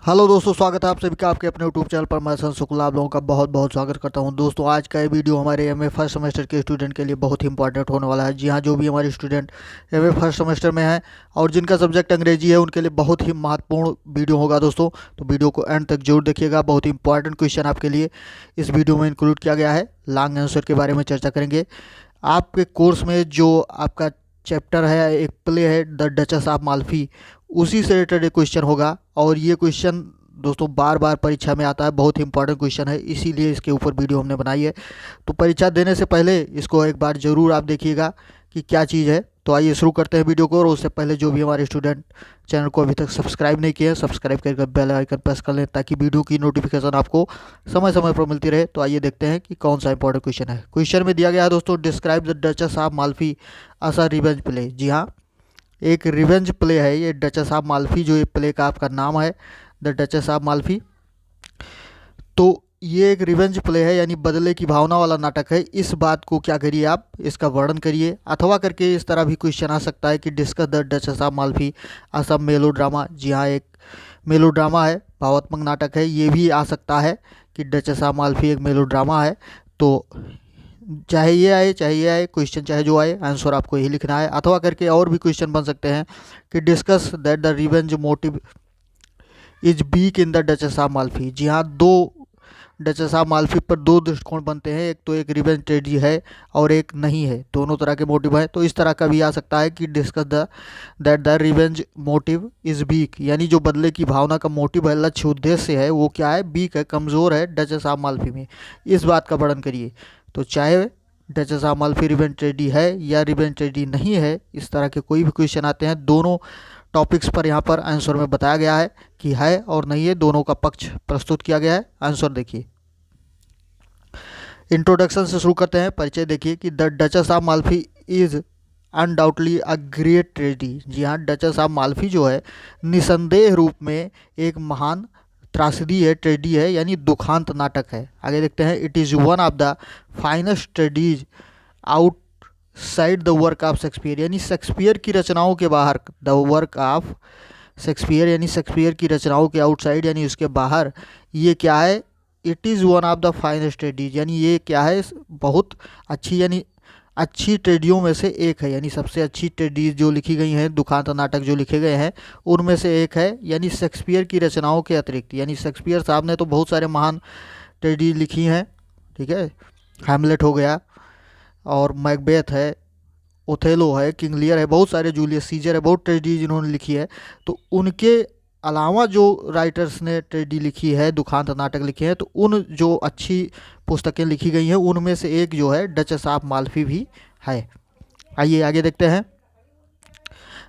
Hello दोस्तों, स्वागत है आप सभी का आपके अपने यूट्यूब चैनल पर। मैं संत शुक्ला आप लोगों का बहुत बहुत स्वागत करता हूं। दोस्तों, आज का ये वीडियो हमारे एमए फर्स्ट सेमेस्टर के स्टूडेंट के लिए बहुत ही इंपॉर्टेंट होने वाला है। जी हाँ, जो भी हमारे स्टूडेंट एमए फर्स्ट सेमेस्टर में हैं और जिनका सब्जेक्ट अंग्रेजी है, उनके लिए बहुत ही महत्वपूर्ण वीडियो होगा दोस्तों। तो वीडियो को एंड तक जरूर देखिएगा। बहुत ही इंपॉर्टेंट क्वेश्चन आपके लिए इस वीडियो में इंक्लूड किया गया है। लॉन्ग आंसर के बारे में चर्चा करेंगे। आपके कोर्स में जो आपका चैप्टर है, एक प्ले है द डचेस ऑफ माल्फी, उसी से रिलेटेड क्वेश्चन होगा। और ये क्वेश्चन दोस्तों बार बार परीक्षा में आता है, बहुत ही इंपॉर्टेंट क्वेश्चन है, इसीलिए इसके ऊपर वीडियो हमने बनाई है। तो परीक्षा देने से पहले इसको एक बार ज़रूर आप देखिएगा कि क्या चीज़ है। तो आइए शुरू करते हैं वीडियो को। और उससे पहले जो भी हमारे स्टूडेंट चैनल को अभी तक सब्सक्राइब नहीं किए हैं, सब्सक्राइब करके बेल आइकन प्रेस कर लें ताकि वीडियो की नोटिफिकेशन आपको समय समय पर मिलती रहे। तो आइए देखते हैं कि कौन सा इंपॉर्टेंट क्वेश्चन है। क्वेश्चन में दिया गया है दोस्तों, describe the Duchess of Malfi as a revenge play. जी हाँ, एक रिवेंज प्ले है ये डचेस ऑफ माल्फी, जो ये प्ले का आपका नाम है द डचेस ऑफ माल्फी। तो ये एक रिवेंज प्ले है, यानी बदले की भावना वाला नाटक है। इस बात को क्या करिए, आप इसका वर्णन करिए। अथवा करके इस तरह भी क्वेश्चन आ सकता है कि discuss the Duchess of Malfi Assam मेलो ड्रामा। जी हाँ, एक मेलो ड्रामा है, भावात्मक नाटक है। ये भी आ सकता है कि डचेस ऑफ माल्फी एक मेलो ड्रामा है। तो चाहे ये आए क्वेश्चन, चाहे जो आए, आंसर आपको यही लिखना है। अथवा करके और भी क्वेश्चन बन सकते हैं कि discuss that the revenge motive is weak in the Duchess of Malfi. जी हाँ, दो डचेस ऑफ माल्फी पर दो दृष्टिकोण बनते हैं। एक तो एक रिवेंज ट्रेजेडी है और एक नहीं है, दोनों तरह के मोटिव हैं। तो इस तरह का भी आ सकता है कि discuss the that the revenge motive is week, यानी जो बदले की भावना का मोटिव है, लक्ष्य उद्देश्य है, वो क्या है, वीक है, कमज़ोर है डचेस ऑफ माल्फी में। इस बात का वर्णन करिए। तो चाहे duchess of Malfi revenge tragedy है या रिवेंज ट्रेजेडी नहीं है, इस तरह के कोई भी क्वेश्चन आते हैं, दोनों टॉपिक्स पर यहाँ पर आंसर में बताया गया है कि है और नहीं है, दोनों का पक्ष प्रस्तुत किया गया है। आंसर देखिए। इंट्रोडक्शन से शुरू करते हैं। परिचय देखिए कि the Duchess of Malfi is undoubtedly a great tragedy. जी हाँ, डचेस ऑफ माल्फी जो है निसंदेह रूप में एक महान त्रासदी है, ट्रेजेडी है, यानी दुखांत नाटक है। आगे देखते हैं। It is one of the finest tragedies outside the work of Shakespeare, यानी शेक्सपियर की रचनाओं के बाहर, द वर्क ऑफ शेक्सपियर यानी शेक्सपियर की रचनाओं के आउटसाइड यानी उसके बाहर, ये क्या है, it is one of the finest tragedies, यानी ये क्या है, बहुत अच्छी, यानी अच्छी ट्रेजेडियों में से एक है, यानी सबसे अच्छी ट्रेजेडीज जो लिखी गई हैं, दुखांत नाटक जो लिखे गए हैं, उनमें से एक है। यानी शेक्सपियर की रचनाओं के अतिरिक्त, यानी शेक्सपियर साहब ने तो बहुत सारे महान ट्रेजेडी लिखी हैं, ठीक है, हैमलेट हो गया और मैकबेथ है, ओथेलो है, किंग लियर है, बहुत सारे, जूलियस सीजर है, बहुत ट्रेजेडी जिन्होंने लिखी है। तो उनके अलावा जो राइटर्स ने ट्रेजेडी लिखी है, दुखांत नाटक लिखे हैं, तो उन जो अच्छी पुस्तकें लिखी गई हैं, उनमें से एक जो है डचेस ऑफ माल्फी भी है। आइए आगे देखते हैं।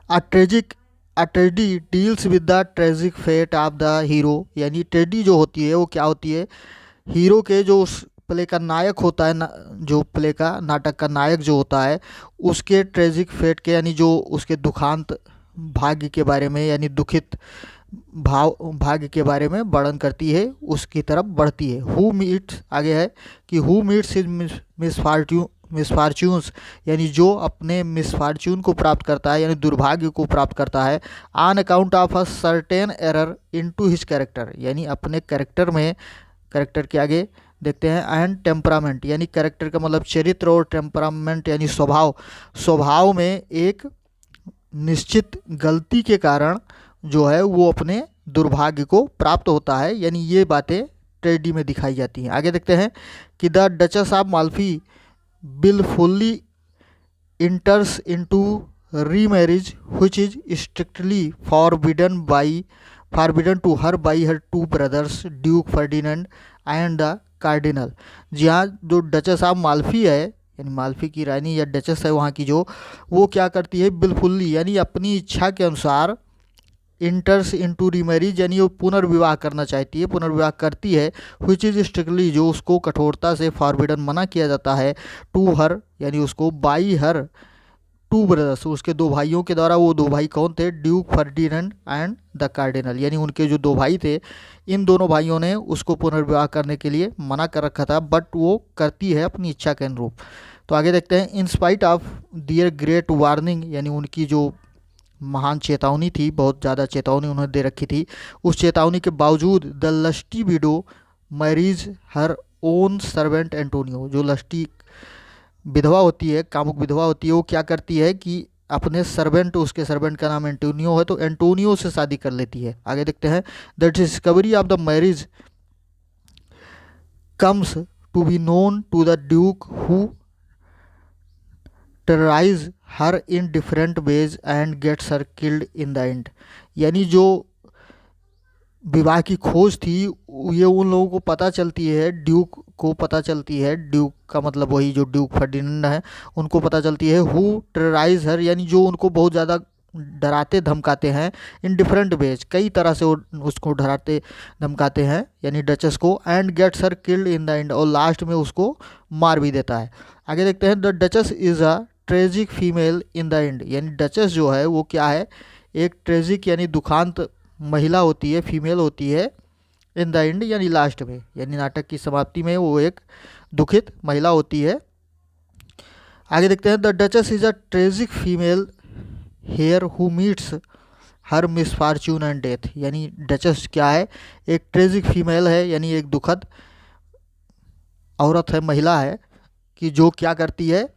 A tragic a tragedy deals with the tragic fate of the hero, यानी ट्रेजेडी जो होती है वो क्या होती है, हीरो के जो उस प्ले का नायक होता है जो प्ले का नाटक का नायक जो होता है, उसके ट्रेजिक फेट के, यानी जो उसके दुखांत भाग्य के बारे में, यानी दुखित भाग्य के बारे में वर्णन करती है, उसकी तरफ बढ़ती है। हु मीट्स, आगे है कि हु मीट्स हिज मिसफॉर्च्यून्स, यानी जो अपने मिसफॉर्च्यून को प्राप्त करता है, यानी दुर्भाग्य को प्राप्त करता है, on account of a certain error into his character, यानी अपने कैरेक्टर में, कैरेक्टर के आगे देखते हैं एंड टेम्परामेंट, यानी कैरेक्टर का मतलब चरित्र, और टेम्परामेंट यानी स्वभाव, स्वभाव में एक निश्चित गलती के कारण जो है वो अपने दुर्भाग्य को प्राप्त होता है। यानी ये बातें ट्रेजेडी में दिखाई जाती हैं। आगे देखते हैं कि the Duchess of Malfi wilfully enters into remarriage which is strictly forbidden to her by her two brothers Duke Ferdinand and the Cardinal. जी हाँ, जो डचेस ऑफ माल्फी है, यानी माल्फी की रानी या डचेस है वहाँ की, जो वो क्या करती है, बिलफुल्ली यानी अपनी इच्छा के अनुसार, इंटर्स इनटू रीमैरिज यानी वो पुनर्विवाह करना चाहती है, पुनर्विवाह करती है, व्हिच इज स्ट्रिक्टली जो उसको कठोरता से फॉरबिडन मना किया जाता है, टू हर यानी उसको, बाई हर टू ब्रदर्स उसके दो भाइयों के द्वारा। वो दो भाई कौन थे, Duke Ferdinand and the cardinal, यानी उनके जो दो भाई थे, इन दोनों भाइयों ने उसको पुनर्विवाह करने के लिए मना कर रखा था, बट वो करती है अपनी इच्छा के अनुरूप। तो आगे देखते हैं। In spite of their great warning, यानी उनकी जो महान चेतावनी थी, बहुत ज़्यादा चेतावनी उन्होंने दे रखी थी। उस चेतावनी के बावजूद the lusty widow marries her own servant Antonio, जो लस्टी विधवा होती है, कामुक विधवा होती है, वो क्या करती है कि अपने सर्वेंट, उसके सर्वेंट का नाम एंटोनियो है, तो एंटोनियो से शादी कर लेती है। आगे देखते हैं, the discovery of the marriage comes to be known to the duke who terrorise her in different ways and gets her killed in the end. यानी जो विवाह की खोज थी ये उन लोगों को पता चलती है, ड्यूक को पता चलती है, ड्यूक का मतलब वही जो ड्यूक फर्डिनेंड है उनको पता चलती है, हु टेरराइज हर, यानी जो उनको बहुत ज़्यादा डराते धमकाते हैं, इन डिफरेंट वेज, कई तरह से वो उसको डराते धमकाते हैं यानी डचेस को, and gets her killed in the end, और लास्ट में उसको मार भी देता है। आगे देखते हैं, the duchess is a tragic female in the end, यानी डचेस जो है वो क्या है, एक ट्रेजिक यानी दुखांत महिला होती है, फीमेल होती है, इन द एंड यानी लास्ट में, यानी नाटक की समाप्ति में वो एक दुखित महिला होती है। आगे देखते हैं, the duchess is a tragic female hair who meets her misfortune and death, यानी डचेस क्या है, एक ट्रेजिक फीमेल है, यानी एक दुखद औरत है, महिला है, कि जो क्या करती है,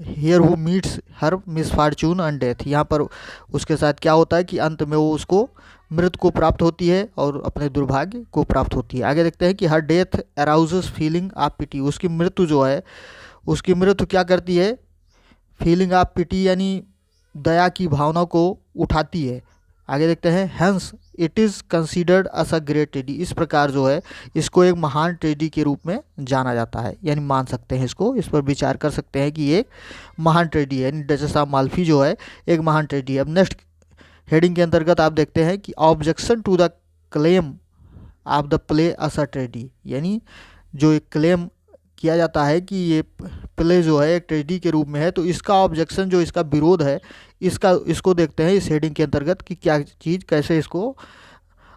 hair who meets her misfortune and death, यहाँ पर उसके साथ क्या होता है कि अंत में वो उसको मृत्यु को प्राप्त होती है और अपने दुर्भाग्य को प्राप्त होती है। आगे देखते हैं कि her death arouses feeling of pity, उसकी मृत्यु जो है, उसकी मृत्यु क्या करती है, फीलिंग ऑफ पिटी यानी दया की भावना को उठाती है। आगे देखते हैं, hence it is considered S a great treaty, इस प्रकार जो है इसको एक महान ट्रेडी के रूप में जाना जाता है, यानी मान सकते हैं इसको, इस पर विचार कर सकते हैं कि ये एक महान ट्रेडी है, यानी डचेस ऑफ माल्फी जो है एक महान ट्रेडी है। अब नेक्स्ट हेडिंग के अंतर्गत आप देखते हैं कि objection to the claim of the play as a tragedy, यानी जो एक क्लेम किया जाता है कि ये प्ले जो है एक ट्रेडी के रूप में है, तो इसका ऑब्जेक्शन जो इसका विरोध है, इसको देखते हैं इस हेडिंग के अंतर्गत कि क्या चीज़, कैसे इसको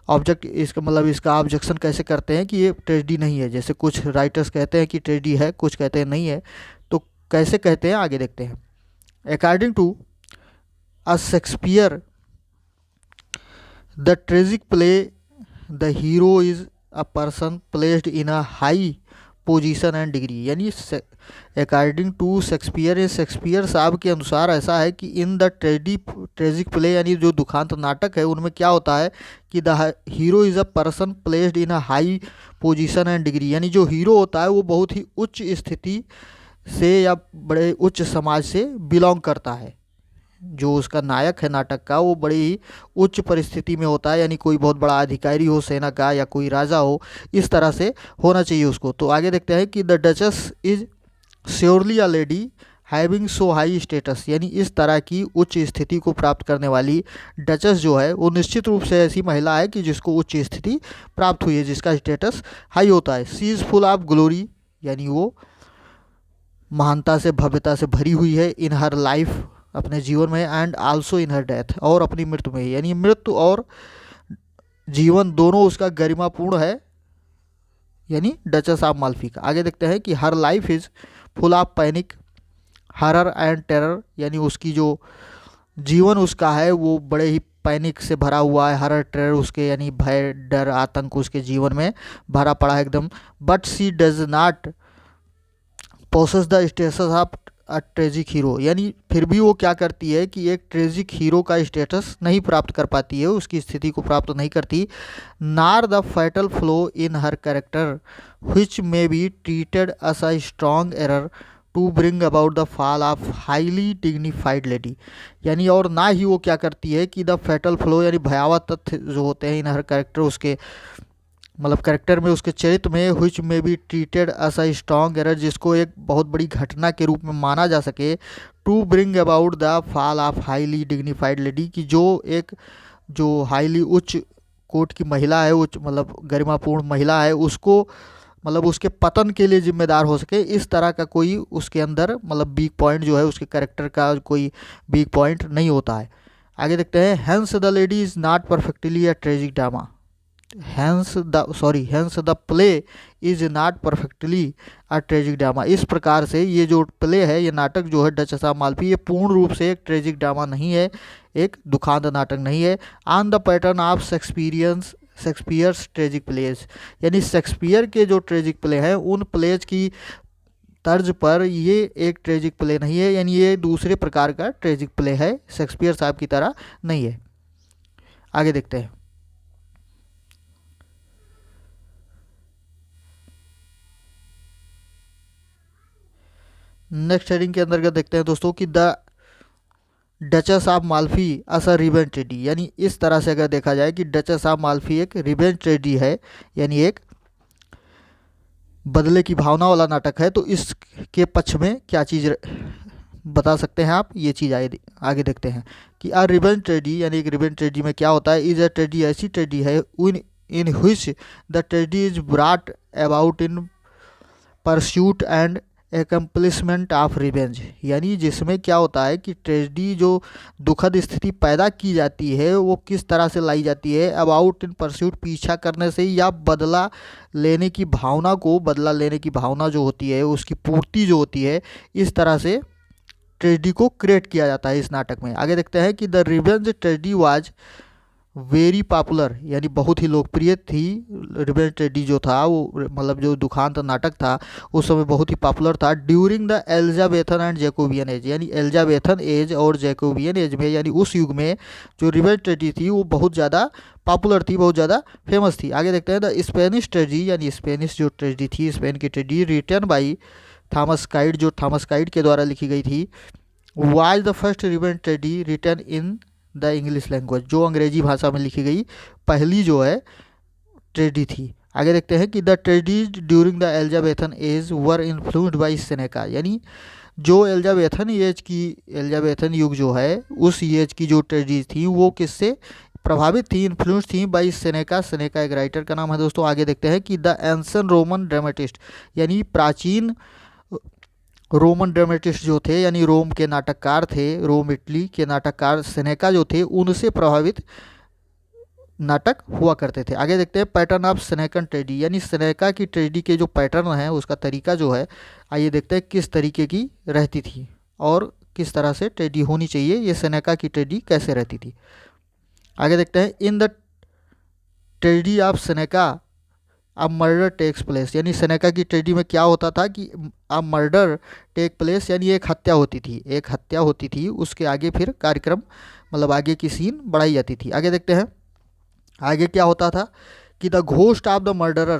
ऑब्जेक्ट, इसका मतलब इसका ऑब्जेक्शन कैसे करते हैं कि ये ट्रेडी नहीं है। जैसे कुछ राइटर्स कहते हैं कि ट्रेडी है, कुछ कहते हैं नहीं है, तो कैसे कहते हैं आगे देखते हैं। According to a Shakespeare the tragic play the hero is a person placed in a high position and degree, यानी अकॉर्डिंग टू शेक्सपियर, शेक्सपियर साहब के अनुसार ऐसा है कि इन द ट्रेजिक प्ले यानी जो दुखांत नाटक है उनमें क्या होता है कि the hero is a person placed in a high position and degree, यानी जो हीरो होता है वो बहुत ही उच्च स्थिति से या बड़े उच्च समाज से बिलोंग करता है। जो उसका नायक है नाटक का वो बड़ी ही उच्च परिस्थिति में होता है, यानी कोई बहुत बड़ा अधिकारी हो सेना का या कोई राजा हो, इस तरह से होना चाहिए उसको। तो आगे देखते हैं कि the duchess is surely a lady having so high status, यानी इस तरह की उच्च स्थिति को प्राप्त करने वाली डचेस जो है वो निश्चित रूप से ऐसी महिला है कि जिसको उच्च स्थिति प्राप्त हुई है, जिसका स्टेटस हाई होता है। सी इज़ फुल ऑफ ग्लोरी, यानी वो महानता से, भव्यता से भरी हुई है, इन हर लाइफ, अपने जीवन में, and also in her death, और अपनी मृत्यु में, यानी मृत्यु और जीवन दोनों उसका गरिमापूर्ण है, यानी डचेस ऑफ माल्फी का। आगे देखते हैं कि हर life is full of panic horror and terror, यानी उसकी जो जीवन उसका है वो बड़े ही पैनिक से भरा हुआ है, हरर टेरर उसके यानी भय डर आतंक उसके जीवन में भरा पड़ा है एकदम। But she does not possess the status of a tragic hero, यानी फिर भी वो क्या करती है कि एक ट्रेजिक हीरो का स्टेटस नहीं प्राप्त कर पाती है, उसकी स्थिति को प्राप्त नहीं करती। Nor the fatal flaw in her character which may be treated as a strong error to bring about the fall of highly dignified lady, यानी और ना ही वो क्या करती है कि द फैटल फ्लो यानी भयावह तथ्य जो होते हैं इन हर कैरेक्टर, उसके मतलब कैरेक्टर में, उसके चरित्र में, विच में भी treated as a strong error, जिसको एक बहुत बड़ी घटना के रूप में माना जा सके, to bring about the fall of highly dignified lady, कि जो एक जो हाईली उच्च कोट की महिला है, उच्च मतलब गरिमापूर्ण महिला है, उसको मतलब उसके पतन के लिए जिम्मेदार हो सके, इस तरह का कोई उसके अंदर मतलब वीक पॉइंट जो है उसके कैरेक्टर का कोई वीक पॉइंट नहीं होता है। आगे देखते हैं, hence the lady is not perfectly a tragic drama, hence the play is not perfectly a tragic drama. इस प्रकार से ये जो प्ले है, ये नाटक जो है डचेस ऑफ माल्फी, ये पूर्ण रूप से एक ट्रेजिक ड्रामा नहीं है, एक दुखांत नाटक नहीं है। On the pattern of Shakespeare's tragic plays, यानी शेक्सपियर के जो ट्रेजिक प्ले हैं उन प्लेज की तर्ज पर ये एक ट्रेजिक प्ले नहीं है, यानी ये दूसरे प्रकार का ट्रेजिक प्ले है, शेक्सपियर साहब की तरह नहीं है। आगे देखते हैं। नेक्स्ट हेडिंग के अंतर्गत देखते हैं दोस्तों कि the Duchess of Malfi us a revenge tragedy, यानी इस तरह से अगर देखा जाए कि डचेस ऑफ माल्फी एक रिवेंज ट्रेडी है, यानी एक बदले की भावना वाला नाटक है, तो इसके पक्ष में क्या चीज़ बता सकते हैं आप, ये चीज़ आगे देखते हैं कि आ रिवेंज ट्रेडी, यानी एक रिवेंज ट्रेडी में क्या होता है। इज अ ट्रेडी ऐसी ट्रेडी है in which the tragedy is brought about in pursuit and accomplishment of revenge, यानी जिसमें क्या होता है कि ट्रेजेडी जो दुखद स्थिति पैदा की जाती है वो किस तरह से लाई जाती है, अबाउट इन परस्यूट पीछा करने से, या बदला लेने की भावना को, बदला लेने की भावना जो होती है उसकी पूर्ति जो होती है, इस तरह से ट्रेजेडी को क्रिएट किया जाता है इस नाटक में। आगे देखते हैं कि the revenge tragedy was very popular, यानी बहुत ही लोकप्रिय थी। रिवेंज ट्रेजेडी जो था वो, मतलब जो दुखांत नाटक था उस समय बहुत ही पॉपुलर था। During the Elizabethan and Jacobian as, यानी एलिजाबेथन एज और जैकोबियन एज में, यानी उस युग में जो रिवेंज ट्रेजेडी थी वो बहुत ज़्यादा पॉपुलर थी, बहुत ज़्यादा फेमस थी। आगे देखते हैं द स्पेनिश ट्रेजेडी, यानी स्पेनिश जो ट्रेजेडी थी, स्पेन की tragedy, written by Thomas Kyd, जो थॉमस काइड के द्वारा लिखी गई थी। Was the first revenge tragedy written in the English language, जो अंग्रेजी भाषा में लिखी गई पहली जो है ट्रेजेडी थी। आगे देखते हैं कि the tragedies during the Elizabethan age were influenced by Seneca, यानी जो एलिजाबेथन युग जो है उस एज की जो ट्रेजेडीज थी वो किससे प्रभावित थी, इन्फ्लुएंस थी बाई सेनेका। सेनेका एक राइटर का नाम है दोस्तों। आगे देखते हैं कि द एंशिएंट रोमन ड्रामेटिस्ट, यानी प्राचीन रोमन ड्रामेटिस्ट जो थे, यानी रोम के नाटककार थे, रोम इटली के नाटककार सेनेका जो थे, उनसे प्रभावित नाटक हुआ करते थे। आगे देखते हैं पैटर्न ऑफ सेनेकन ट्रेजेडी, यानी सेनेका की ट्रेजेडी के जो पैटर्न है उसका तरीका जो है, आइए देखते हैं किस तरीके की रहती थी और किस तरह से ट्रेजेडी होनी चाहिए, ये सेनेका की ट्रेजेडी कैसे रहती थी। आगे देखते हैं in the tragedy of Seneca अब मर्डर टेक्स प्लेस, यानी सेनेका की ट्रेजेडी में क्या होता था कि अब मर्डर टेक प्लेस, यानी एक हत्या होती थी, एक हत्या होती थी, उसके आगे फिर कार्यक्रम, मतलब आगे की सीन बढ़ाई जाती थी। आगे देखते हैं आगे क्या होता था कि the ghost of the murderer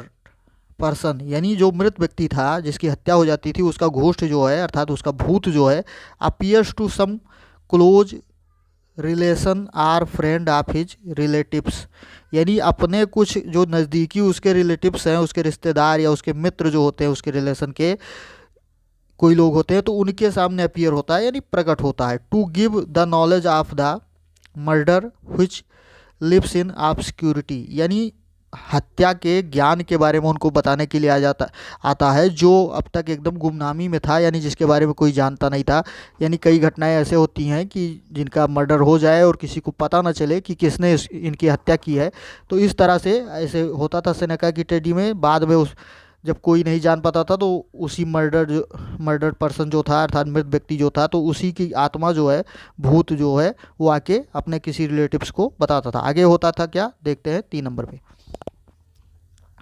person, यानी जो मृत व्यक्ति था जिसकी हत्या हो जाती थी उसका घोस्ट जो है, अर्थात उसका भूत जो है, appears to some close relation or friend of his relatives, यानी अपने कुछ जो नज़दीकी उसके रिलेटिव्स हैं, उसके रिश्तेदार या उसके मित्र जो होते हैं, उसके रिलेशन के कोई लोग होते हैं, तो उनके सामने अपीयर होता है, यानी प्रकट होता है। To give the knowledge of the murder which lives in obscurity, यानी हत्या के ज्ञान के बारे में उनको बताने के लिए आता है, जो अब तक एकदम गुमनामी में था, यानी जिसके बारे में कोई जानता नहीं था। यानी कई घटनाएं ऐसे होती हैं कि जिनका मर्डर हो जाए और किसी को पता ना चले कि किसने इनकी हत्या की है, तो इस तरह से ऐसे होता था सेनेका की ट्रेजेडी में। बाद में जब कोई नहीं जान पाता था तो उसी मर्डर पर्सन जो था, अर्थात मृत व्यक्ति जो था, तो उसी की आत्मा जो है, भूत जो है, वो आके अपने किसी रिलेटिव्स को बताता था। आगे होता था क्या, देखते हैं 3 नंबर पे।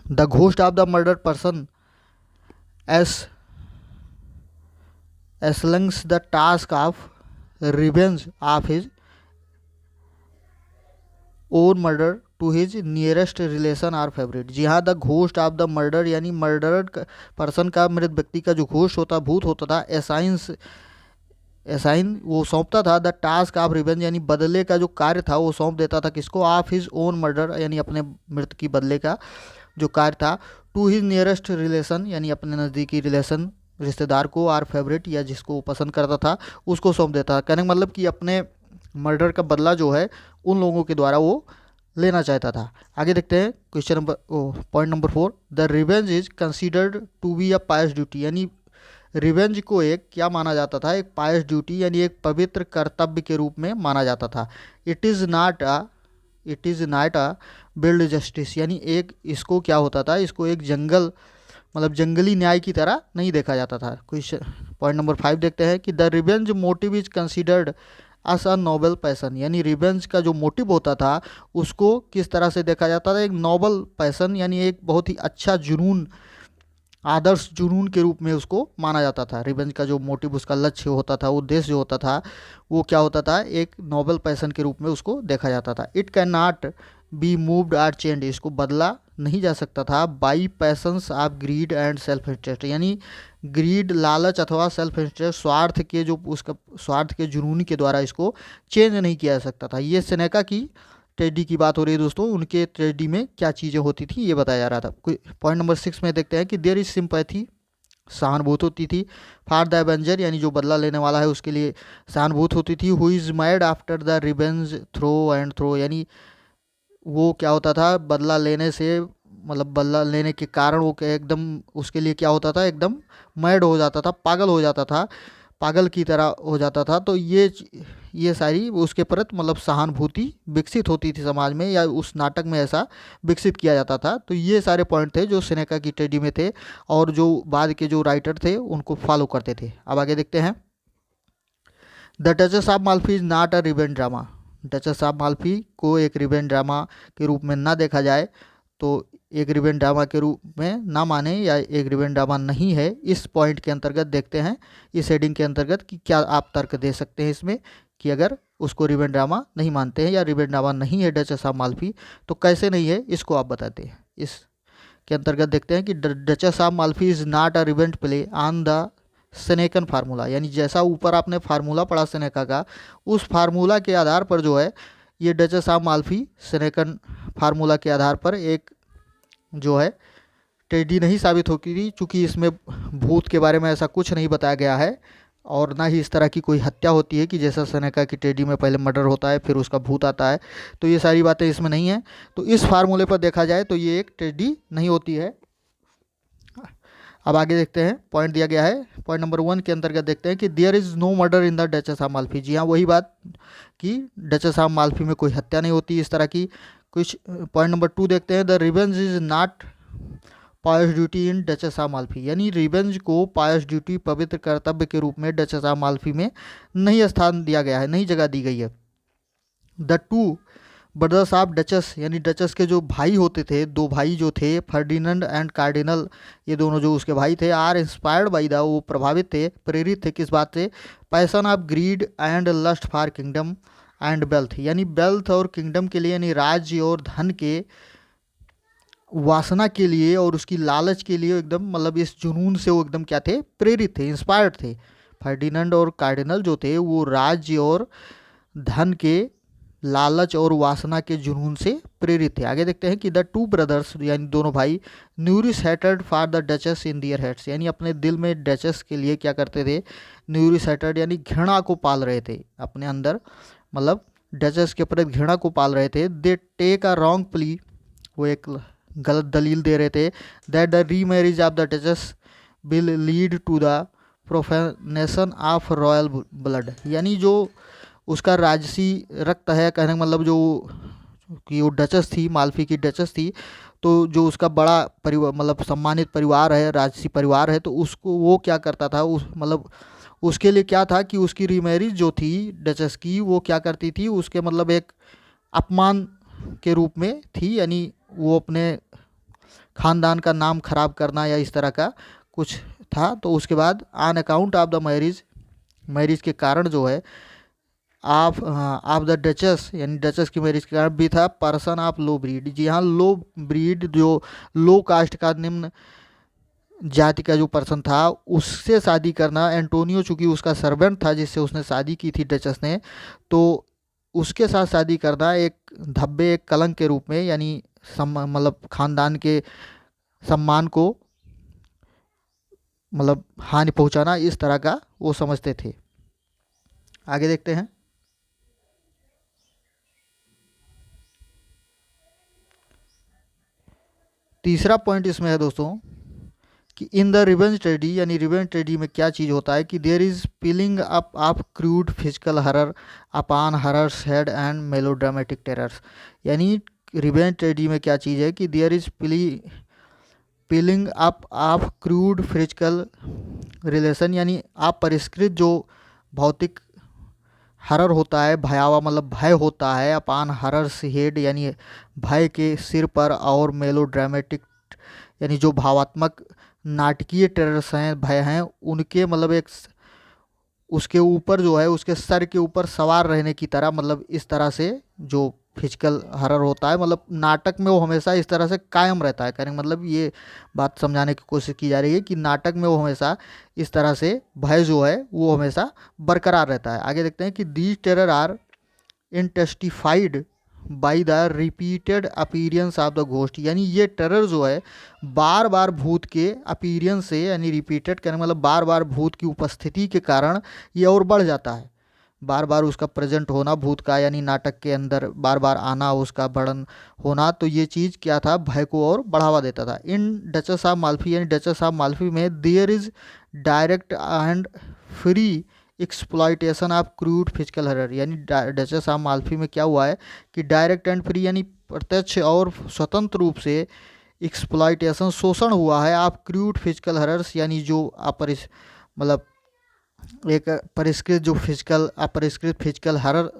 The ghost of the murder person assigns the task of revenge of his own murder to his nearest relation or favourite. जी हाँ, the ghost of the murder, यानी मर्डर पर्सन का, मृत व्यक्ति का जो घोस्ट होता, भूत होता था, एसाइन वो सौंपता था द टास्क ऑफ रिवेंज, यानी बदले का जो कार्य था वो सौंप देता था किसको, ऑफ हिज ओन मर्डर, यानी अपने मृत की बदले का जो कार्य था, टू हिज नियरेस्ट रिलेशन, यानी अपने नज़दीकी रिलेशन, रिश्तेदार को, आर फेवरेट या जिसको वो पसंद करता था उसको सौंप देता था। कहने का मतलब कि अपने मर्डर का बदला जो है उन लोगों के द्वारा वो लेना चाहता था। आगे देखते हैं point number 4। The revenge is considered to be a pious duty, यानी रिवेंज को एक क्या माना जाता था, एक पायस ड्यूटी, यानी एक पवित्र कर्तव्य के रूप में माना जाता था। It is it is night a build justice, यानी एक इसको क्या होता था, इसको एक जंगल मतलब जंगली न्याय की तरह नहीं देखा जाता था। क्वेश्चन पॉइंट नंबर 5 देखते हैं कि the revenge motive is considered S a Nobel passion, यानी रिवेंज का जो मोटिव होता था उसको किस तरह से देखा जाता था, एक नोबल पैसन, यानी एक बहुत ही अच्छा जुनून, आदर्श जुनून के रूप में उसको माना जाता था। रिवेंज का जो मोटिव, उसका लक्ष्य होता था, उद्देश्य जो होता था, वो क्या होता था, एक नोबल पैसन के रूप में उसको देखा जाता था। It can not be moved or change, इसको बदला नहीं जा सकता था by passions of greed and self interest, यानी ग्रीड, लालच अथवा सेल्फ इंटरेस्ट, स्वार्थ के जो उसका स्वार्थ के जुनून के द्वारा इसको चेंज नहीं किया जा सकता था। ये सेनेका की ट्रेडी की बात हो रही है दोस्तों, उनके ट्रेडी में क्या चीज़ें होती थी ये बताया जा रहा था। पॉइंट नंबर 6 में देखते हैं कि देयर इज सिंपैथी, सहानुभूत होती थी, फॉर द एवेंजर, यानी जो बदला लेने वाला है उसके लिए सहानुभूत होती थी, who is mad after the revenge through and through, यानी वो क्या होता था बदला लेने से, मतलब बदला लेने के कारण वो एकदम उसके लिए क्या होता था, एकदम मैड हो जाता था, पागल हो जाता था, पागल की तरह हो जाता था। तो ये सारी उसके प्रति मतलब सहानुभूति विकसित होती थी समाज में, या उस नाटक में ऐसा विकसित किया जाता था। तो ये सारे पॉइंट थे जो सेनेका की ट्रेडी में थे और जो बाद के जो राइटर थे उनको फॉलो करते थे। अब आगे देखते हैं, the Duchess of Malfi is not a revenge drama, duchess of Malfi को एक रिवेंज ड्रामा के रूप में ना देखा जाए, तो एक रिवेंज ड्रामा के रूप में ना माने या एक रिवेंज ड्रामा नहीं है। इस पॉइंट के अंतर्गत देखते हैं, इस हेडिंग के अंतर्गत कि क्या आप तर्क दे सकते हैं इसमें कि अगर उसको रिवेंज ड्रामा नहीं मानते हैं या रिवेंज ड्रामा नहीं है डचेस ऑफ माल्फी, तो कैसे नहीं है इसको आप बताते हैं। इस के अंतर्गत देखते हैं कि Duchess of Malfi is not a revenge play on the Senecan formula, यानी जैसा ऊपर आपने फार्मूला पढ़ा सेनेका का, उस फार्मूला के आधार पर जो है ये डचेस ऑफ माल्फी सेनेकन फार्मूला के आधार पर एक जो है ट्रेडी नहीं साबित होती थी, चूँकि इसमें भूत के बारे में ऐसा कुछ नहीं बताया गया है और ना ही इस तरह की कोई हत्या होती है कि जैसा सेनेका की ट्रेडी में पहले मर्डर होता है फिर उसका भूत आता है, तो ये सारी बातें इसमें नहीं है। तो इस फार्मूले पर देखा जाए तो ये एक ट्रेडी नहीं होती है। अब आगे देखते हैं, पॉइंट दिया गया है पॉइंट नंबर 1 के अंतर्गत देखते हैं कि there is no murder in the Duchess of Malfi, जी हाँ वही बात कि डचेस ऑफ माल्फी में कोई हत्या नहीं होती इस तरह की कुछ। पॉइंट नंबर 2 देखते हैं, the revenge is not pious duty in Duchess of Malfi, यानी रिवेंज को पायस ड्यूटी, पवित्र कर्तव्य के रूप में डचेस ऑफ माल्फी में नहीं स्थान दिया गया है, नहीं जगह दी गई है। द टू ब्रदर्स ऑफ डचस, यानी डचस के जो भाई होते थे, दो भाई जो थे फर्डिनेंड एंड कार्डिनल, ये दोनों जो उसके भाई थे, आर इंस्पायर्ड बाई द, वो प्रभावित थे, प्रेरित थे किस बात से, passion of greed and lust for kingdom and wealth, यानी वेल्थ और किंगडम के लिए, यानी राज्य और धन के वासना के लिए और उसकी लालच के लिए एकदम मतलब इस जुनून से वो एकदम क्या थे, प्रेरित थे, इंस्पायर्ड थे। फर्डिनेंड और कार्डिनल जो थे वो राज्य और धन के लालच और वासना के जुनून से प्रेरित थे। आगे देखते हैं कि द टू ब्रदर्स, यानी दोनों भाई, न्यूरिस हेटेड for the Duchess in their heads, यानी अपने दिल में डचेस के लिए क्या करते थे, न्यूरिस हेटेड, यानी घृणा को पाल रहे थे अपने अंदर, मतलब डचेस के प्रति घृणा को पाल रहे थे। They take a wrong plea, वो एक गलत दलील दे रहे थे, that the remarriage of the Duchess will lead to the profanation of royal blood, यानी जो उसका राजसी रक्त है, कहने का मतलब जो कि वो डचस थी, माल्फी की डचस थी, तो जो उसका बड़ा परिवार मतलब सम्मानित परिवार है, राजसी परिवार है, तो उसको वो क्या करता था, उस मतलब उसके लिए क्या था कि उसकी रीमैरिज जो थी डचस की, वो क्या करती थी, उसके मतलब एक अपमान के रूप में थी, यानी वो अपने खानदान का नाम खराब करना या इस तरह का कुछ था। तो उसके बाद on account of the marriage के कारण जो है ऑफ द डचस, यानी डचस की मैरिज के कारण भी था, पर्सन ऑफ लो ब्रीड, जी हाँ लो ब्रीड, जो लो कास्ट का, निम्न जाति का जो पर्सन था उससे शादी करना। एंटोनियो चूंकि उसका सर्वेंट था जिससे उसने शादी की थी डचस ने, तो उसके साथ शादी करना एक धब्बे, एक कलंक के रूप में, यानी मतलब खानदान के सम्मान को मतलब हानि पहुंचाना, इस तरह का वो समझते थे। आगे देखते हैं, तीसरा पॉइंट इसमें है दोस्तों कि इन द रिवेंज ट्रेडी, यानी रिवेंज ट्रेडी में क्या चीज़ होता है कि there is piling up of crude physical horror upon horror's head and melodramatic terrors. यानी रिवेंज ट्रेडी में क्या चीज़ है कि there is piling up of crude physical relation, यानी अपरिष्कृत जो भौतिक हरर होता है, भयावह मतलब भय होता है, अपान हरर्स हेड यानी भय के सिर पर, और मेलोड्रामेटिक यानी जो भावात्मक नाटकीय टेरर्स हैं, भय हैं, उनके मतलब एक उसके ऊपर जो है, उसके सर के ऊपर सवार रहने की तरह, मतलब इस तरह से जो फिजिकल हरर होता है, मतलब नाटक में वो हमेशा इस तरह से कायम रहता है। कहने का मतलब ये बात समझाने की कोशिश की जा रही है कि नाटक में वो हमेशा इस तरह से भय जो है वो हमेशा बरकरार रहता है। आगे देखते हैं कि these terror are intensified by the repeated appearance of the ghost, यानी ये टेरर जो है बार बार भूत के अपीरियंस से, यानी रिपीटेड कहने मतलब बार बार भूत की उपस्थिति के कारण ये और बढ़ जाता है। बार बार उसका प्रेजेंट होना भूत का, यानी नाटक के अंदर बार बार आना, उसका बढ़न होना, तो ये चीज़ क्या था, भय को और बढ़ावा देता था। इन डचेस ऑफ माल्फी, यानी डचेस ऑफ माल्फी में there is direct and free exploitation of crude physical horror, यानी डचेस ऑफ माल्फी में क्या हुआ है कि डायरेक्ट एंड फ्री यानी प्रत्यक्ष और स्वतंत्र रूप से एक्सप्लॉयटेशन शोषण हुआ है आप क्रूड फिजिकल हरर्स, यानी जो मतलब एक परिष्कृत जो फिजिकल अपरिष्कृत फिजिकल हरर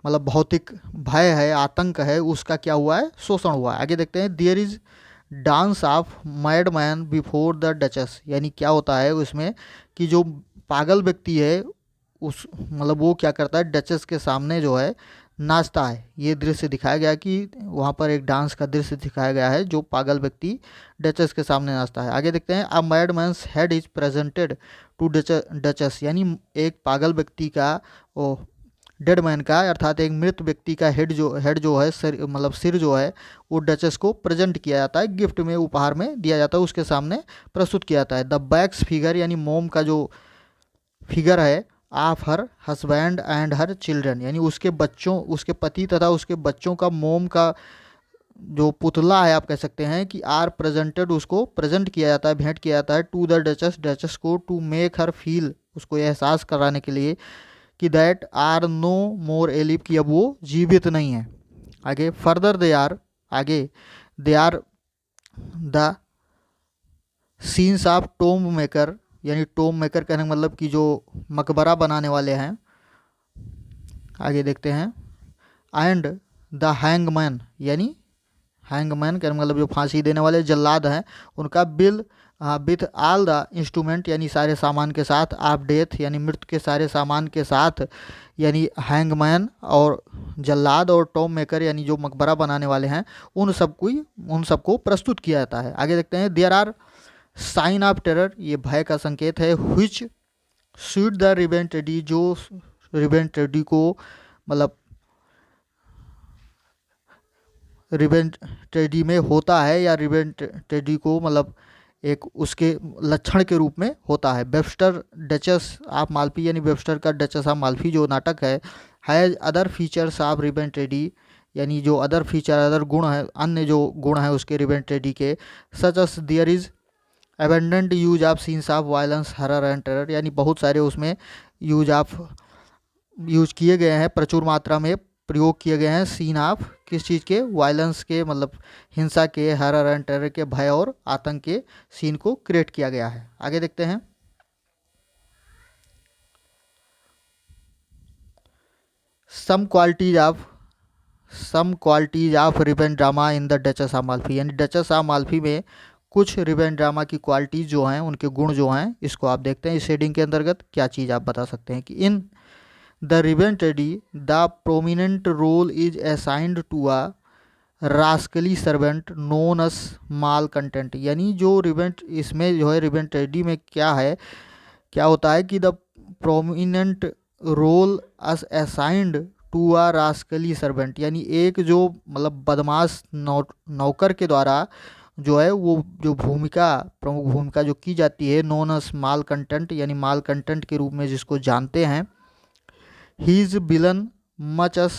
मतलब भौतिक भय है, आतंक है, उसका क्या हुआ है, शोषण हुआ है। आगे देखते हैं there is dance of mad man before the Duchess, यानी क्या होता है उसमें कि जो पागल व्यक्ति है उस मतलब वो क्या करता है, डचेस के सामने जो है नाचता है। ये दृश्य दिखाया गया कि वहाँ पर एक डांस का दृश्य दिखाया गया है, जो पागल व्यक्ति डचेस के सामने नाचता है। आगे देखते हैं a mad man's head is presented to Duchess, यानी एक पागल व्यक्ति का वो डेड मैन का अर्थात एक मृत व्यक्ति का हेड जो है सिर मतलब सिर जो है वो डचेस को प्रेजेंट किया जाता है, गिफ्ट में उपहार में दिया जाता है, उसके सामने प्रस्तुत किया जाता है। द बैक्स फिगर यानी मोम का जो फिगर है of her husband and her children, यानी उसके बच्चों, उसके पति तथा उसके बच्चों का मोम का जो पुतला है आप कह सकते हैं कि आर प्रेजेंटेड, उसको प्रेजेंट किया जाता है, भेंट किया जाता है टू द डचेस, डचेस को, टू मेक हर फील, उसको एहसास कराने के लिए कि that are no more alive, कि अब वो जीवित नहीं है। आगे further they are the scenes of tomb maker, यानी टोम मेकर कहने का मतलब कि जो मकबरा बनाने वाले हैं। आगे देखते हैं एंड द हैंगमैन, यानी हैंगमैन कहने का मतलब जो फांसी देने वाले जल्लाद हैं उनका bill with all the instrument, यानी सारे सामान के साथ, ऑफ डेथ यानी मृत्यु के सारे सामान के साथ, यानी हैंगमैन और जल्लाद और टॉम मेकर यानी जो मकबरा बनाने वाले हैं उन सबको प्रस्तुत किया जाता है। आगे देखते हैं there are sign of terror, ये भय का संकेत है, which suit the revenge tragedy, जो रिवेंज ट्रेडी को मतलब रिवेंज ट्रेडी में होता है, या रिवेंज ट्रेडी को मतलब एक उसके लक्षण के रूप में होता है। वेबस्टर डचेस ऑफ माल्फी, यानी वेबस्टर का डचेस ऑफ माल्फी जो नाटक है has other features of revenge tragedy, यानी जो अदर फीचर अदर गुण है, अन्य जो गुण है उसके रिवेंज ट्रेडी के, such as there is abundant use of scenes of violence horror and terror, यानी बहुत सारे उसमें यूज किए गए हैं, प्रचुर मात्रा में प्रयोग किए गए हैं सीन ऑफ किस चीज़ के, वायलेंस के, मतलब हिंसा के, हरर एंड टेरर के, भय और आतंक के सीन को क्रिएट किया गया है। आगे देखते हैं some qualities of revenge drama in the Duchess of Malfi, यानी डचेस ऑफ माल्फी में कुछ रिवेंज ड्रामा की क्वालिटीज जो हैं, उनके गुण जो हैं, इसको आप देखते हैं। इस शेडिंग के अंतर्गत क्या चीज़ आप बता सकते हैं कि in the revenge tragedy the prominent role is assigned to a rascally servant known as malcontent, यानी जो रिवेंज इसमें जो है रिवेंज ट्रेडी में क्या है, क्या होता है कि the prominent role as assigned to a rascally servant, यानी एक जो मतलब बदमाश नौकर के द्वारा जो है वो जो प्रमुख भूमिका जो की जाती है, नोन अस माल कंटेंट, यानी माल कंटेंट के रूप में जिसको जानते हैं। He is villain much us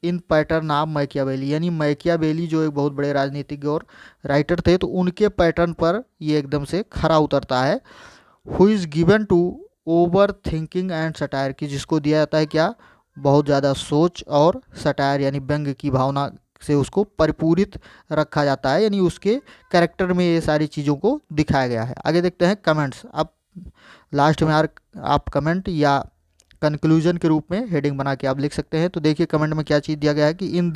in pattern of Machiavelli, यानी मैकियावेली जो एक बहुत बड़े राजनीतिज्ञ और राइटर थे, तो उनके पैटर्न पर ये एकदम से खरा उतरता है। Who is given to over thinking and satire, की जिसको दिया जाता है क्या, बहुत ज़्यादा सोच और सटायर यानी व्यंग की भावना से उसको परिपूरित रखा जाता है, यानी उसके कैरेक्टर में ये सारी चीज़ों को दिखाया गया है। आगे देखते हैं कमेंट्स। अब लास्ट में आप कमेंट या कंक्लूजन के रूप में हेडिंग बना के आप लिख सकते हैं। तो देखिए कमेंट में क्या चीज़ दिया गया है कि in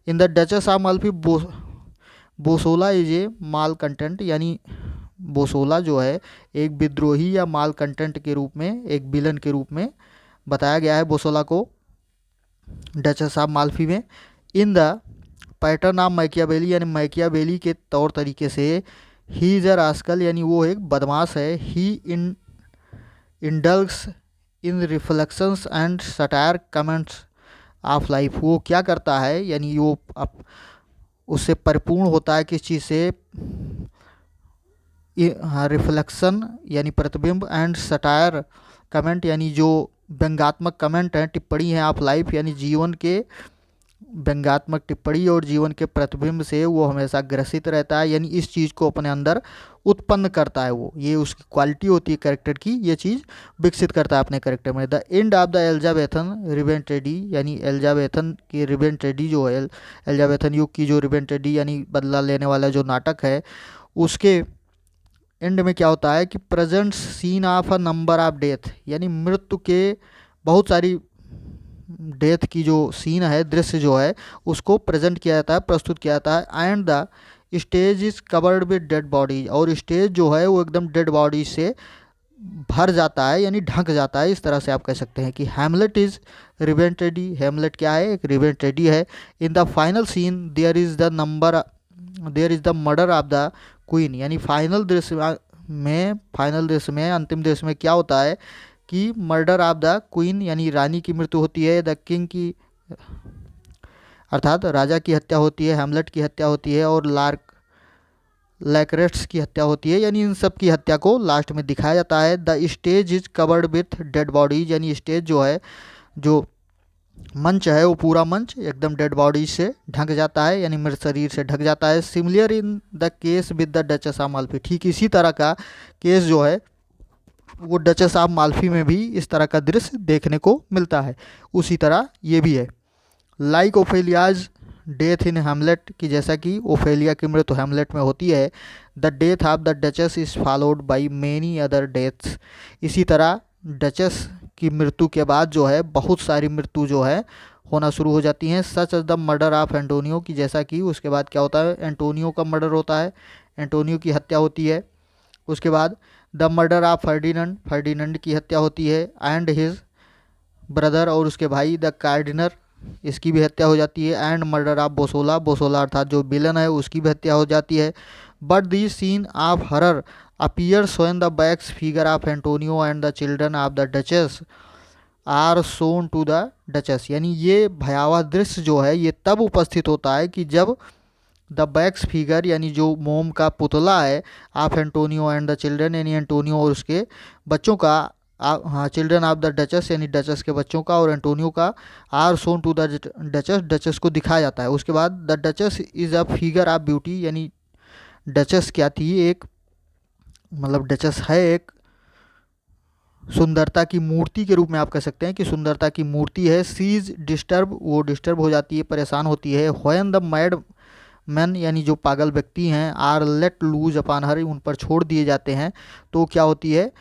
the Duchess of Malfi Bosola is a mall content, यानी बोसोला जो है एक विद्रोही या माल कंटेंट के रूप में, एक विलन के रूप में बताया गया है बोसोला को डचेस ऑफ माल्फी में। In the pattern of Machiavelli, यानी मैकियावेली के तौर तरीके से ही इज अ रास्कल, यानी वो एक बदमाश है। He indulges in reflections and satire comments of life, वो क्या करता है, यानी वो उससे परिपूर्ण होता है किस चीज़ से, रिफ्लेक्शन यानी प्रतिबिंब, एंड सटायर कमेंट यानी जो व्यंग्यात्मक कमेंट हैं, टिप्पणी है ऑफ लाइफ, यानी जीवन के व्यंग्यात्मक टिप्पणी और जीवन के प्रतिबिंब से वो हमेशा ग्रसित रहता है, यानी इस चीज़ को अपने अंदर उत्पन्न करता है। वो ये उसकी क्वालिटी होती है कैरेक्टर की, ये चीज़ विकसित करता है अपने कैरेक्टर में। The end of the Elizabethan रिवेंटेडी, यानी एलिजाबेथन की रिवेंटेडी जो है, एलिजाबेथन युग की जो रिवेंटेडी यानी बदला लेने वाला जो नाटक है, उसके एंड में क्या होता है कि present scene of a number of death, यानी मृत्यु के बहुत सारी डेथ की जो सीन है, दृश्य जो है, उसको प्रेजेंट किया जाता है, प्रस्तुत किया जाता है। And the stage is covered with dead body, और स्टेज जो है वो एकदम डेड बॉडी से भर जाता है, यानी ढक जाता है। इस तरह से आप कह सकते हैं कि हैमलेट इज रिवेंटेडी, हैमलेट क्या है, एक रिवेंटेडी है। In the final scene there is the murder of the queen, यानी फाइनल दृश्य में अंतिम दृश्य में क्या होता है कि मर्डर ऑफ द क्वीन, यानी रानी की मृत्यु होती है, द किंग की अर्थात राजा की हत्या होती है, हैमलेट की हत्या होती है, और लैक्रेट्स की हत्या होती है, यानी इन सब की हत्या को लास्ट में दिखाया जाता है। The stage is covered with dead bodies, यानी स्टेज जो है, जो मंच है, वो पूरा मंच एकदम डेड बॉडी से ढक जाता है, यानी मृत शरीर से ढक जाता है। Similar in the case with the Duchess of Malfi, ठीक इसी तरह का केस जो है वो डचेस ऑफ माल्फी में भी इस तरह का दृश्य देखने को मिलता है, उसी तरह ये भी है। लाइक ओफेलियाज डेथ इन हैमलेट, की जैसा कि ओफेलिया की मृत्यु हैमलेट में होती है, the death of the duchess is followed by many other deaths, इसी तरह डचेस की मृत्यु के बाद जो है बहुत सारी मृत्यु जो है होना शुरू हो जाती हैं। Such as the murder of Antonio, की जैसा कि उसके बाद क्या होता है, एंटोनियो का मर्डर होता है, एंटोनियो की हत्या होती है। उसके बाद द मर्डर ऑफ फर्डिनेंड की हत्या होती है, एंड हिज ब्रदर, और उसके भाई द कार्डिनर, इसकी भी हत्या हो जाती है। एंड मर्डर ऑफ बोसोला अर्थात जो विलन है उसकी भी हत्या हो जाती है। But the scene of horror appears when the wax figure of Antonio and the children of the Duchess are shown to the Duchess, यानी ये भयावह दृश्य जो है ये तब उपस्थित होता है कि जब द बैक्स फिगर, यानी जो मोम का पुतला है, of Antonio and the children, यानी एंटोनियो और उसके बच्चों का, हाँ चिल्ड्रन ऑफ द डचेस यानी डचेस के बच्चों का, और एंटोनियो का, are shown to the Duchess को दिखाया जाता है। उसके बाद the duchess is a figure of beauty, यानी डचेस क्या थी, एक मतलब डचेस है एक सुंदरता की मूर्ति के रूप में आप कह सकते हैं कि सुंदरता की मूर्ति है। सी इज डिस्टर्ब, वो डिस्टर्ब हो जाती है, परेशान होती है। व्हेन द मैड मैन, यानी जो पागल व्यक्ति हैं, are let loose upon her, उन पर छोड़ दिए जाते हैं, तो क्या होती है,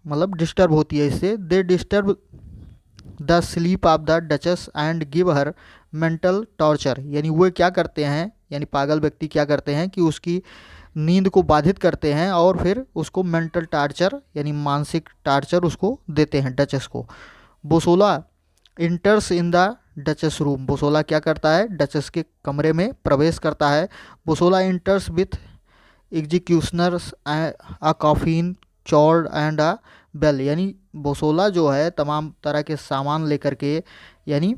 मतलब डिस्टर्ब होती है इससे। They disturb the sleep of the Duchess and give her mental torture, यानी वो क्या करते हैं, यानी पागल व्यक्ति क्या करते हैं कि उसकी नींद को बाधित करते हैं और फिर उसको मेंटल टार्चर यानी मानसिक टार्चर उसको देते हैं डचेस को। Bosola इंटर्स in the duchess room, Bosola क्या करता है, डचेस के कमरे में प्रवेश करता है। Bosola enters with executioners a coffin cords and a bell, यानी बोसोला जो है तमाम तरह के सामान लेकर के, यानी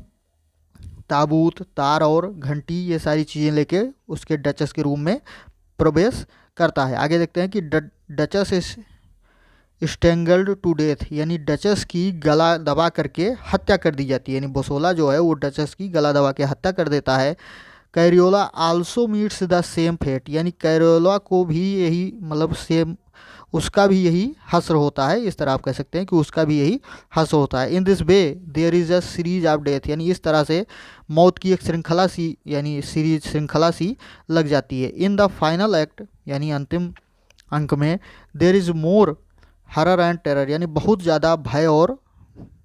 ताबूत, तार और घंटी, ये सारी चीज़ें लेके उसके डचेस के रूम में प्रवेश करता है। आगे देखते हैं कि डचेस स्टेंगल्ड टू डेथ, यानी डचेस की गला दबा करके हत्या कर दी जाती है। यानी बोसोला जो है वो डचेस की गला दबा के हत्या कर देता है। Cariola also meets the same fate, यानी कैरियोला को भी यही मतलब सेम उसका भी यही हश्र होता है। इस तरह आप कह सकते हैं कि उसका भी यही हश्र होता है। In this way there is a series of death, यानी इस तरह से मौत की एक श्रृंखला सी, यानी सीरीज श्रृंखला सी लग जाती है। इन द फाइनल एक्ट, यानी अंतिम अंक में, there is more horror and terror, यानी बहुत ज़्यादा भय और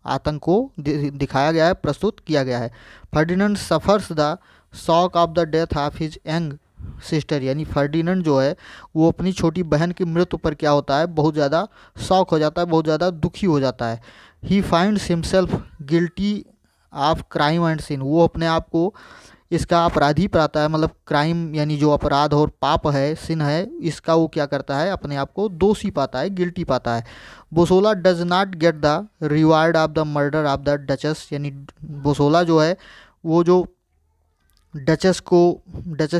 आतंक को दिखाया गया है, प्रस्तुत किया गया है। Ferdinand suffers the shock of the death of his young sister, यानी फर्डिनेंड जो है वो अपनी छोटी बहन की मृत्यु पर क्या होता है, बहुत ज़्यादा शॉक हो जाता है, बहुत ज़्यादा दुखी हो जाता है। He finds himself guilty of crime and sin, वो अपने आप को इसका अपराधी पाता है, मतलब क्राइम यानी जो अपराध और पाप है, सिन है, इसका वो क्या करता है, अपने आप को दोषी पाता है, गिल्टी पाता है। Bosola does not get the reward of the murder of the Duchess, यानी बोसोला जो है वो जो डचेस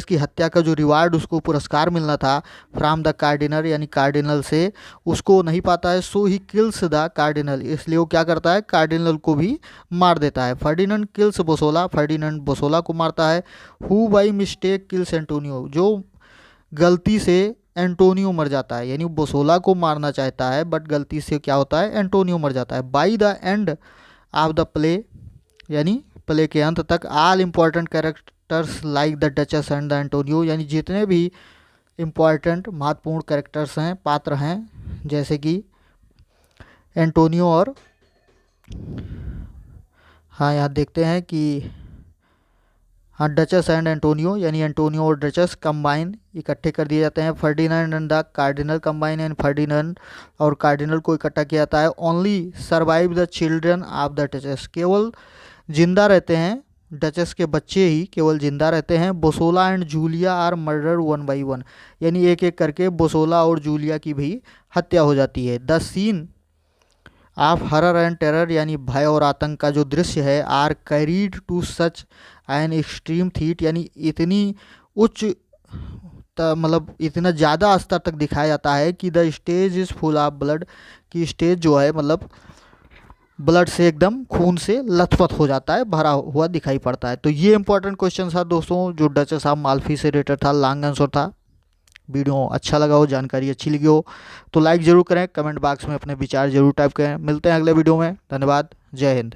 की हत्या का जो रिवार्ड, उसको पुरस्कार मिलना था फ्रॉम द कार्डिनल, यानी कार्डिनल से, उसको नहीं पाता है। सो ही किल्स द कार्डिनल, इसलिए वो क्या करता है, कार्डिनल को भी मार देता है। Ferdinand kills Bosola, Ferdinand Bosola को मारता है। Who by mistake kills Antonio, जो गलती से एंटोनियो मर जाता है, यानी बोसोला को मारना चाहता है बट गलती से क्या होता है, एंटोनियो मर जाता है। By the end of the play, यानी प्ले के अंत तक, all important characters like the Duchess and the Antonio, यानी जितने भी इम्पॉर्टेंट महत्वपूर्ण कैरेक्टर्स हैं, पात्र हैं, जैसे कि एंटोनियो और, हाँ यहाँ देखते हैं कि हाँ डचेस एंड एंटोनियो, यानी एंटोनियो और डचेस कंबाइन इकट्ठे कर दिए जाते हैं। Ferdinand and the cardinal combine, and Ferdinand और कार्डिनल को इकट्ठा किया जाता है। Only survive the children of the duchess, केवल जिंदा रहते हैं डचेस के बच्चे ही केवल जिंदा रहते हैं। Bosola and Julia are murder one by one, यानी एक एक करके बोसोला और जूलिया की भी हत्या हो जाती है। The scene of horror and terror, यानी भय और आतंक का जो दृश्य है, are carried to such an extreme height, यानी इतनी उच्च मतलब इतना ज़्यादा स्तर तक दिखाया जाता है कि the stage is full of blood, की स्टेज जो है मतलब ब्लड से एकदम खून से लथपथ हो जाता है, भरा हुआ दिखाई पड़ता है। तो ये इंपॉर्टेंट क्वेश्चन था दोस्तों, जो डचेस ऑफ माल्फी से रिलेटेड था, लॉन्ग आंसर था। वीडियो अच्छा लगा हो, जानकारी अच्छी लगी हो तो लाइक ज़रूर करें, कमेंट बॉक्स में अपने विचार जरूर टाइप करें। मिलते हैं अगले वीडियो में, धन्यवाद, जय हिंद।